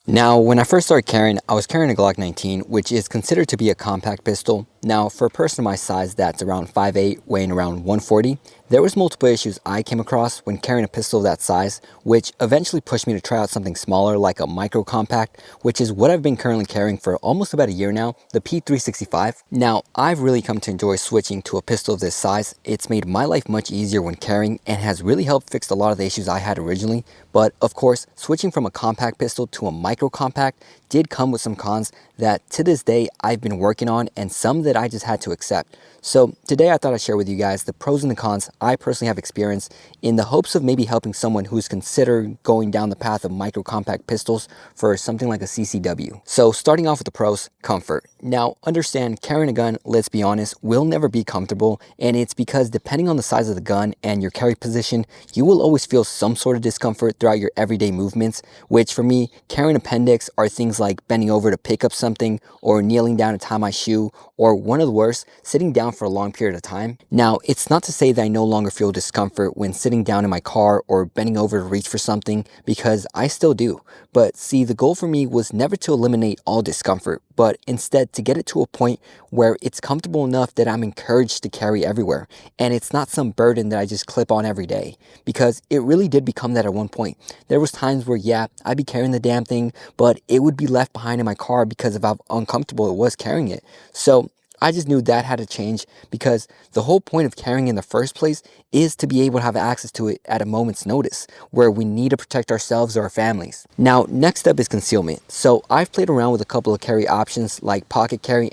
Now, when I first started carrying, I was carrying a Glock 19, which is considered to be a compact pistol. Now, for a person my size that's around 5'8", weighing around 140, there was multiple issues I came across when carrying a pistol of that size, which eventually pushed me to try out something smaller like a micro compact, which is what I've been currently carrying for almost about a year now, the P365. Now, I've really come to enjoy switching to a pistol of this size. It's made my life much easier when carrying and has really helped fix a lot of the issues I had originally. But of course, switching from a compact pistol to a micro compact did come with some cons that to this day I've been working on, and some that I just had to accept. So today I thought I'd share with you guys the pros and the cons I personally have experienced, in the hopes of maybe helping someone who's considering going down the path of micro compact pistols for something like a CCW. So starting off with the pros, comfort. Now understand, carrying a gun, let's be honest, will never be comfortable, and it's because depending on the size of the gun and your carry position, you will always feel some sort of discomfort throughout your everyday movements, which for me, carrying appendix are things like bending over to pick up something, or kneeling down to tie my shoe, or one of the worst, sitting down for a long period of time. Now, it's not to say that I no longer feel discomfort when sitting down in my car or bending over to reach for something, because I still do. But see, the goal for me was never to eliminate all discomfort, but instead to get it to a point where it's comfortable enough that I'm encouraged to carry everywhere, and it's not some burden that I just clip on every day, because it really did become that at one point. There was times where, yeah, I'd be carrying the damn thing, but it would be left behind in my car because of how uncomfortable it was carrying it. So I just knew that had to change, because the whole point of carrying in the first place is to be able to have access to it at a moment's notice, where we need to protect ourselves or our families. Now, next up is concealment. So I've played around with a couple of carry options like pocket carry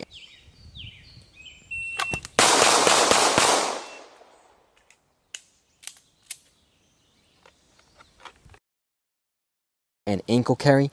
and ankle carry.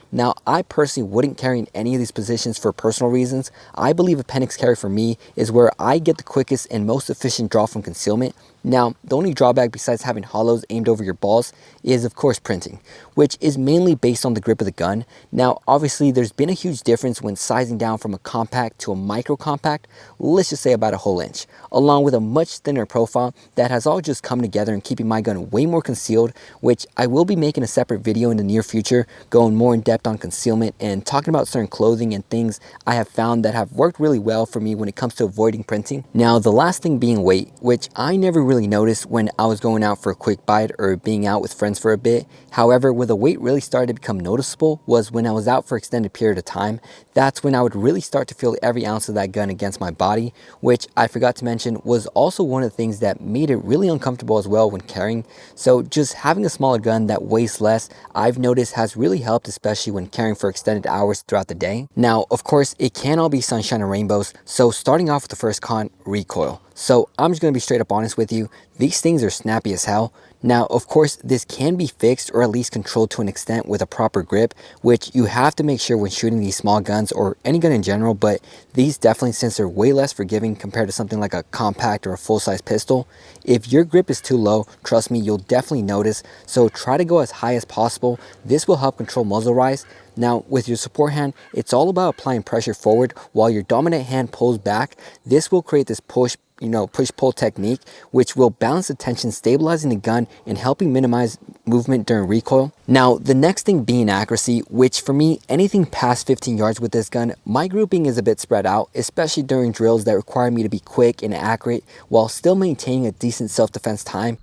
Now, I personally wouldn't carry in any of these positions for personal reasons. I believe appendix carry for me is where I get the quickest and most efficient draw from concealment. Now, the only drawback besides having hollows aimed over your balls is of course printing, which is mainly based on the grip of the gun. Now, obviously there's been a huge difference when sizing down from a compact to a micro compact, let's just say about a whole inch, along with a much thinner profile that has all just come together and keeping my gun way more concealed, which I will be making a separate video in the near future going more in depth on concealment and talking about certain clothing and things I have found that have worked really well for me when it comes to avoiding printing. Now, the last thing being weight, which I never really noticed when I was going out for a quick bite or being out with friends for a bit. However, where the weight really started to become noticeable was when I was out for extended period of time. That's when I would really start to feel every ounce of that gun against my body, which I forgot to mention was also one of the things that made it really uncomfortable as well when carrying. So just having a smaller gun that weighs less, I've noticed has really helped, especially when carrying for extended hours throughout the day. Now, of course, it can't all be sunshine and rainbows. So starting off with the first con, recoil. So I'm just going to be straight up honest with you. These things are snappy as hell. Now, of course, this can be fixed or at least controlled to an extent with a proper grip, which you have to make sure when shooting these small guns or any gun in general, but these definitely, since they're way less forgiving compared to something like a compact or a full-size pistol, if your grip is too low, trust me, you'll definitely notice. So try to go as high as possible. This will help control muzzle rise. Now, with your support hand, it's all about applying pressure forward while your dominant hand pulls back. This will create this push-pull technique, which will balance the tension, stabilizing the gun and helping minimize movement during recoil. Now, the next thing being accuracy, which for me, anything past 15 yards with this gun, my grouping is a bit spread out, especially during drills that require me to be quick and accurate while still maintaining a decent self-defense time.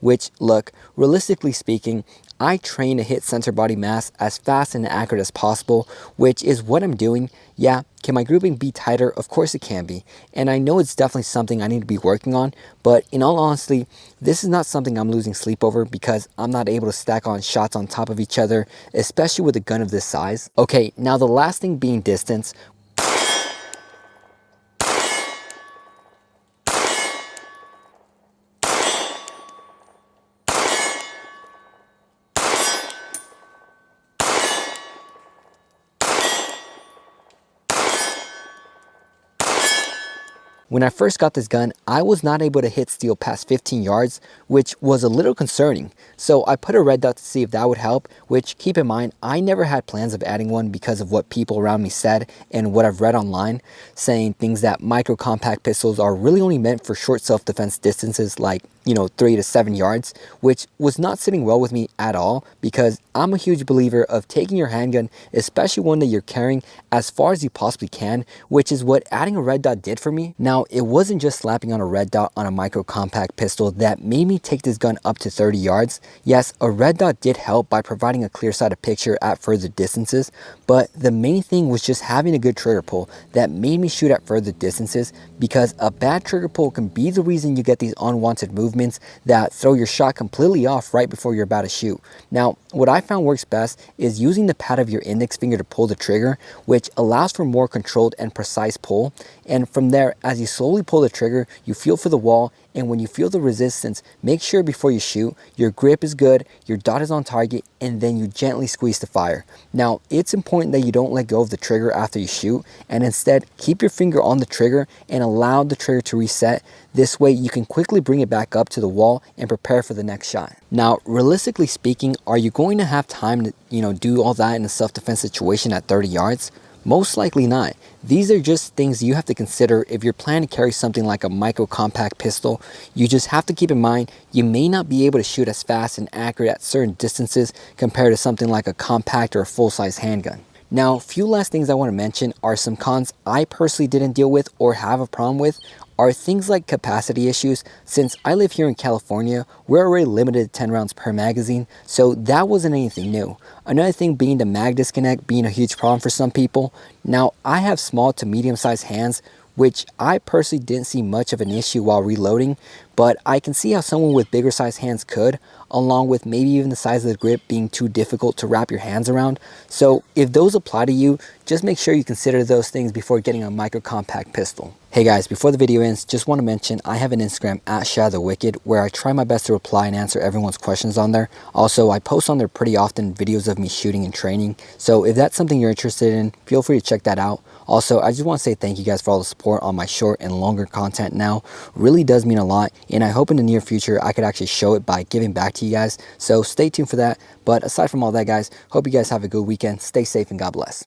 Which, look, realistically speaking, I train to hit center body mass as fast and accurate as possible, which is what I'm doing. Yeah, can my grouping be tighter? Of course it can be. And I know it's definitely something I need to be working on, but in all honesty, this is not something I'm losing sleep over, because I'm not able to stack on shots on top of each other, especially with a gun of this size. Okay, now the last thing being distance. When I first got this gun, I was not able to hit steel past 15 yards, which was a little concerning. So I put a red dot to see if that would help, which, keep in mind, I never had plans of adding one because of what people around me said and what I've read online, saying things that micro compact pistols are really only meant for short self-defense distances like 3 to 7 yards, which was not sitting well with me at all, because I'm a huge believer of taking your handgun, especially one that you're carrying, as far as you possibly can, which is what adding a red dot did for me. Now, it wasn't just slapping on a red dot on a micro compact pistol that made me take this gun up to 30 yards. Yes, a red dot did help by providing a clear-sighted picture at further distances, but the main thing was just having a good trigger pull that made me shoot at further distances, because a bad trigger pull can be the reason you get these unwanted movements that throw your shot completely off right before you're about to shoot. Now, what I found works best is using the pad of your index finger to pull the trigger, which allows for more controlled and precise pull. And from there, as you slowly pull the trigger, you feel for the wall, and when you feel the resistance, make sure before you shoot, your grip is good, your dot is on target, and then you gently squeeze the fire. Now, it's important that you don't let go of the trigger after you shoot, and instead keep your finger on the trigger and allow the trigger to reset. This way you can quickly bring it back up to the wall and prepare for the next shot. Now, realistically speaking, are you going to have time to do all that in a self-defense situation at 30 yards? Most likely not. These are just things you have to consider if you're planning to carry something like a micro compact pistol. You just have to keep in mind you may not be able to shoot as fast and accurate at certain distances compared to something like a compact or a full-size handgun. Now, a few last things I want to mention are some cons I personally didn't deal with or have a problem with are things like capacity issues. Since I live here in California, we're already limited to 10 rounds per magazine, so that wasn't anything new. Another thing being the mag disconnect being a huge problem for some people. Now, I have small to medium sized hands, which I personally didn't see much of an issue while reloading, but I can see how someone with bigger sized hands could, along with maybe even the size of the grip being too difficult to wrap your hands around. So if those apply to you, just make sure you consider those things before getting a micro compact pistol. Hey guys, before the video ends, just want to mention I have an Instagram at @ShadowTheWicked where I try my best to reply and answer everyone's questions on there. Also, I post on there pretty often videos of me shooting and training, so if that's something you're interested in, feel free to check that out. Also, I just want to say thank you guys for all the support on my short and longer content now. Really does mean a lot, and I hope in the near future I could actually show it by giving back to you guys, so stay tuned for that. But aside from all that, guys, hope you guys have a good weekend. Stay safe and God bless.